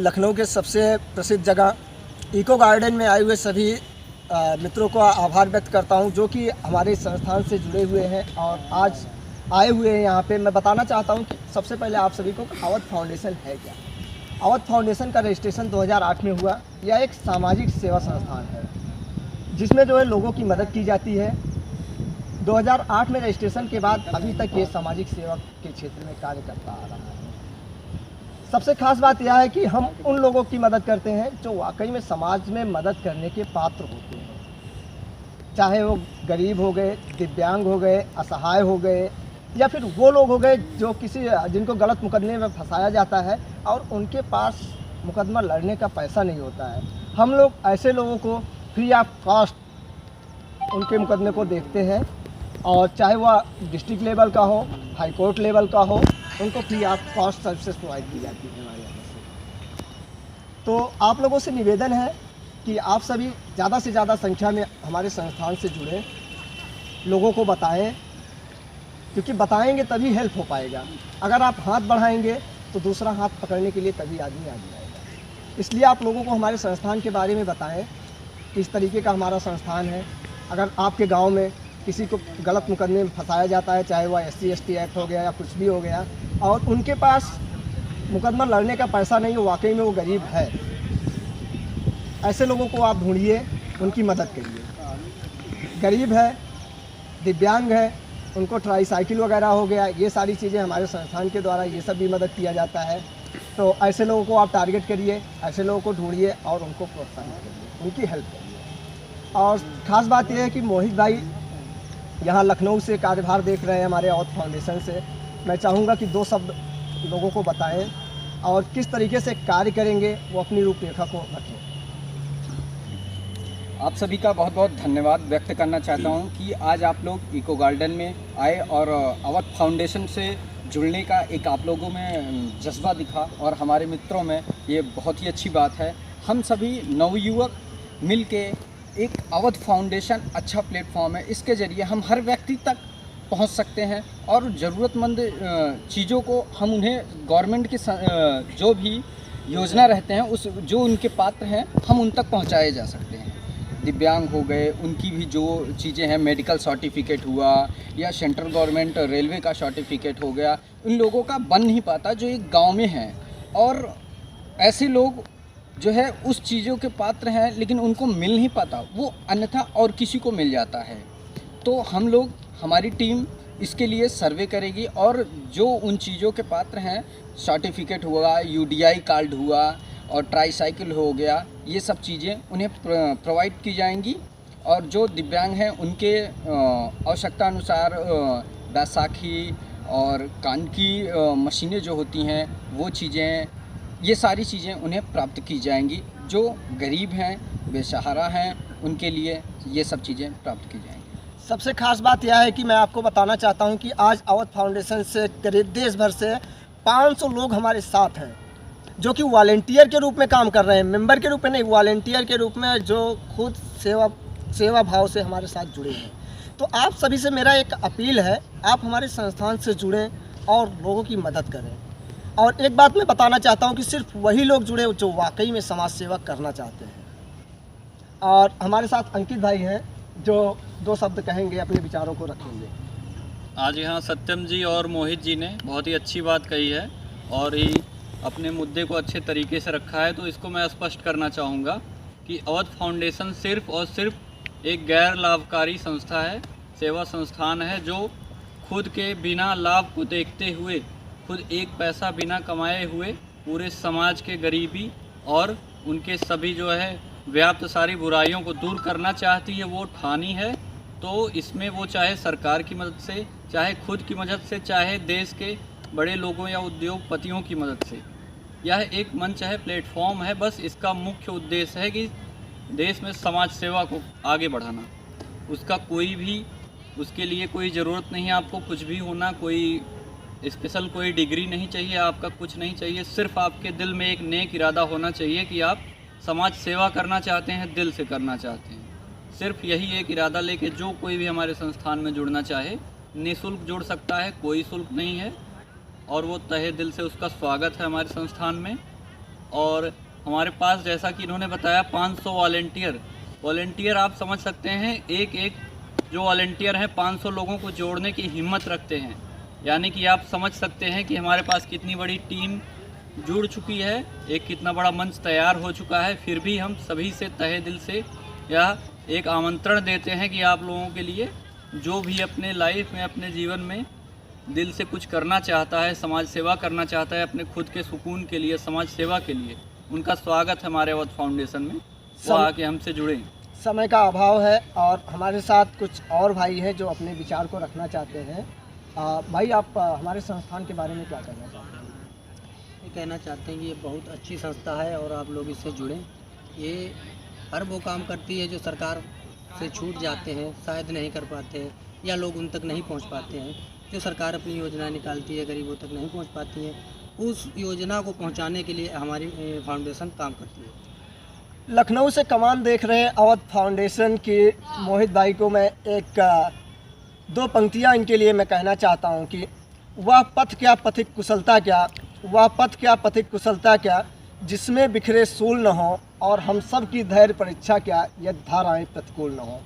लखनऊ के सबसे प्रसिद्ध जगह इको गार्डन में आए हुए सभी मित्रों को आभार व्यक्त करता हूं, जो कि हमारे संस्थान से जुड़े हुए हैं और आज आए हुए हैं यहाँ पे। मैं बताना चाहता हूं कि सबसे पहले आप सभी को अवध फाउंडेशन है क्या। अवध फाउंडेशन का रजिस्ट्रेशन 2008 में हुआ। यह एक सामाजिक सेवा संस्थान है जिसमें जो है लोगों की मदद की जाती है। 2008 में रजिस्ट्रेशन के बाद अभी तक ये सामाजिक सेवा के क्षेत्र में कार्य करता आ रहा है। सबसे खास बात यह है कि हम उन लोगों की मदद करते हैं जो वाकई में समाज में मदद करने के पात्र होते हैं, चाहे वो गरीब हो गए, दिव्यांग हो गए, असहाय हो गए, या फिर वो लोग हो गए जो जिनको गलत मुकदमे में फंसाया जाता है और उनके पास मुकदमा लड़ने का पैसा नहीं होता है। हम लोग ऐसे लोगों को फ्री ऑफ कॉस्ट उनके मुकदमे को देखते हैं, और चाहे वह डिस्ट्रिक्ट लेवल का हो, हाई कोर्ट लेवल का हो, उनको free of cost services provide की जाती है हमारे यहाँ से। तो आप लोगों से निवेदन है कि आप सभी ज़्यादा से ज़्यादा संख्या में हमारे संस्थान से जुड़ें, लोगों को बताएं, क्योंकि बताएंगे तभी हेल्प हो पाएगा। अगर आप हाथ बढ़ाएंगे तो दूसरा हाथ पकड़ने के लिए तभी आदमी आगे आएगा। इसलिए आप लोगों को हमारे संस्थान के बारे में बताएं, किस तरीके का हमारा संस्थान है। अगर आपके गाँव में किसी को गलत मुकदमे में फंसाया जाता है, चाहे वह SC/ST एक्ट हो गया या कुछ भी हो गया, और उनके पास मुकदमा लड़ने का पैसा नहीं हो, वाकई में वो गरीब है, ऐसे लोगों को आप ढूंढिए, उनकी मदद करिए। गरीब है, दिव्यांग है, उनको ट्राईसाइकिल वगैरह हो गया, ये सारी चीज़ें हमारे संस्थान के द्वारा ये सब भी मदद किया जाता है। तो ऐसे लोगों को आप टारगेट करिए, ऐसे लोगों को ढूंढिए और उनको प्रोत्साहित करिए, उनकी हेल्प करिए। और ख़ास बात यह है कि मोहित भाई यहाँ लखनऊ से कार्यभार देख रहे हैं हमारे अवध फाउंडेशन से। मैं चाहूँगा कि 2 शब्द लोगों को बताएं और किस तरीके से कार्य करेंगे वो अपनी रूपरेखा को रखें। आप सभी का बहुत बहुत धन्यवाद व्यक्त करना चाहता हूं कि आज आप लोग इको गार्डन में आए और अवध फाउंडेशन से जुड़ने का एक आप लोगों में जज्बा दिखा, और हमारे मित्रों में ये बहुत ही अच्छी बात है। हम सभी नवयुवक मिल के एक अवध फाउंडेशन अच्छा प्लेटफॉर्म है, इसके ज़रिए हम हर व्यक्ति तक पहुंच सकते हैं और ज़रूरतमंद चीज़ों को हम उन्हें गवर्नमेंट की जो भी योजना रहते हैं उस जो उनके पात्र हैं हम उन तक पहुंचाए जा सकते हैं। दिव्यांग हो गए, उनकी भी जो चीज़ें हैं, मेडिकल सर्टिफिकेट हुआ या सेंट्रल गवर्नमेंट रेलवे का सर्टिफिकेट हो गया, उन लोगों का बन नहीं पाता जो एक गाँव में हैं, और ऐसे लोग जो है उस चीज़ों के पात्र हैं लेकिन उनको मिल नहीं पाता, वो अन्यथा और किसी को मिल जाता है। तो हम लोग, हमारी टीम इसके लिए सर्वे करेगी और जो उन चीज़ों के पात्र हैं, सर्टिफिकेट हुआ, UDI कार्ड हुआ और ट्राईसाइकिल हो गया, ये सब चीज़ें उन्हें प्रोवाइड की जाएंगी। और जो दिव्यांग हैं उनके आवश्यकता अनुसार बैसाखी और कान की मशीनें जो होती हैं वो चीज़ें, ये सारी चीज़ें उन्हें प्राप्त की जाएंगी। जो गरीब हैं, बेसहारा हैं, उनके लिए ये सब चीज़ें प्राप्त की जाएंगी। सबसे खास बात यह है कि मैं आपको बताना चाहता हूं कि आज अवध फाउंडेशन से करीब देश भर से 500 लोग हमारे साथ हैं, जो कि वॉलेंटियर के रूप में काम कर रहे हैं, मेंबर के रूप में नहीं, वॉलेंटियर के रूप में, जो खुद सेवा भाव से हमारे साथ जुड़े हैं। तो आप सभी से मेरा एक अपील है, आप हमारे संस्थान से जुड़ें और लोगों की मदद करें। और एक बात मैं बताना चाहता हूं कि सिर्फ वही लोग जुड़े जो वाकई में समाज सेवा करना चाहते हैं। और हमारे साथ अंकित भाई हैं जो 2 शब्द कहेंगे, अपने विचारों को रखेंगे। आज यहाँ सत्यम जी और मोहित जी ने बहुत ही अच्छी बात कही है और ही अपने मुद्दे को अच्छे तरीके से रखा है, तो इसको मैं स्पष्ट करना चाहूँगा कि अवध फाउंडेशन सिर्फ और सिर्फ एक गैर लाभकारी संस्था है, सेवा संस्थान है, जो खुद के बिना लाभ को देखते हुए, खुद एक पैसा बिना कमाए हुए पूरे समाज के गरीबी और उनके सभी जो है व्याप्त सारी बुराइयों को दूर करना चाहती है, वो ठानी है। तो इसमें वो चाहे सरकार की मदद से, चाहे खुद की मदद से, चाहे देश के बड़े लोगों या उद्योगपतियों की मदद से, यह एक मंच है, प्लेटफॉर्म है। बस इसका मुख्य उद्देश्य है कि देश में समाज सेवा को आगे बढ़ाना। उसका कोई भी, उसके लिए कोई ज़रूरत नहीं है आपको कुछ भी होना, कोई स्पेशल कोई डिग्री नहीं चाहिए, आपका कुछ नहीं चाहिए, सिर्फ आपके दिल में एक नेक इरादा होना चाहिए कि आप समाज सेवा करना चाहते हैं, दिल से करना चाहते हैं। सिर्फ यही एक इरादा लेके जो कोई भी हमारे संस्थान में जुड़ना चाहे निःशुल्क जुड़ सकता है, कोई शुल्क नहीं है, और वो तहे दिल से उसका स्वागत है हमारे संस्थान में। और हमारे पास जैसा कि इन्होंने बताया 500 वॉलेंटियर आप समझ सकते हैं, एक जो वॉलेंटियर हैं 500 लोगों को जोड़ने की हिम्मत रखते हैं। यानी कि आप समझ सकते हैं कि हमारे पास कितनी बड़ी टीम जुड़ चुकी है, एक कितना बड़ा मंच तैयार हो चुका है। फिर भी हम सभी से तहे दिल से यह एक आमंत्रण देते हैं कि आप लोगों के लिए जो भी अपने लाइफ में, अपने जीवन में दिल से कुछ करना चाहता है, समाज सेवा करना चाहता है, अपने खुद के सुकून के लिए, समाज सेवा के लिए, उनका स्वागत है हमारे अवध फाउंडेशन में। वो आके हमसे जुड़ें। समय का अभाव है और हमारे साथ कुछ और भाई हैं जो अपने विचार को रखना चाहते हैं। भाई, आप हमारे संस्थान के बारे में क्या कहना चाहते हैं? ये कहना चाहते हैं कि ये बहुत अच्छी संस्था है और आप लोग इससे जुड़ें। ये हर वो काम करती है जो सरकार से छूट जाते हैं, शायद नहीं कर पाते हैं या लोग उन तक नहीं पहुंच पाते हैं। जो सरकार अपनी योजना निकालती है, गरीबों तक नहीं पहुंच पाती है, उस योजना को पहुंचाने के लिए हमारी फाउंडेशन काम करती है। लखनऊ से कमान देख रहे हैं अवध फाउंडेशन के मोहित भाई को मैं दो पंक्तियां इनके लिए मैं कहना चाहता हूं कि वह पथ क्या पथिक कुशलता क्या, वह पथ क्या पथिक कुशलता क्या, जिसमें बिखरे सूल न हो, और हम सब की धैर्य परीक्षा क्या, यदि धाराएं प्रतिकूल न हो।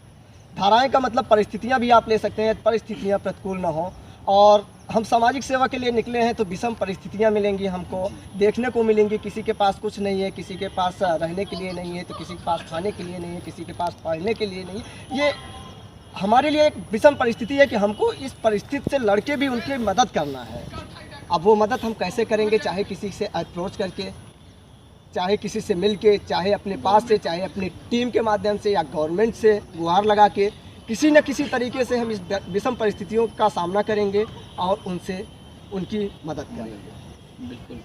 धाराएं का मतलब परिस्थितियां भी आप ले सकते हैं, परिस्थितियां प्रतिकूल न हो। और हम सामाजिक सेवा के लिए निकले हैं तो विषम परिस्थितियां मिलेंगी, हमको देखने को मिलेंगी। किसी के पास कुछ नहीं है, किसी के पास रहने के लिए नहीं है, तो किसी के पास खाने के लिए नहीं है, किसी के पास पढ़ने के लिए नहीं। ये हमारे लिए एक विषम परिस्थिति है कि हमको इस परिस्थिति से लड़के भी उनकी मदद करना है। अब वो मदद हम कैसे करेंगे? चाहे किसी से अप्रोच करके, चाहे किसी से मिल के, चाहे अपने पास से, चाहे अपनी टीम के माध्यम से, या गवर्नमेंट से गुहार लगा के, किसी न किसी तरीके से हम इस विषम परिस्थितियों का सामना करेंगे और उनसे उनकी मदद करेंगे। बिल्कुल।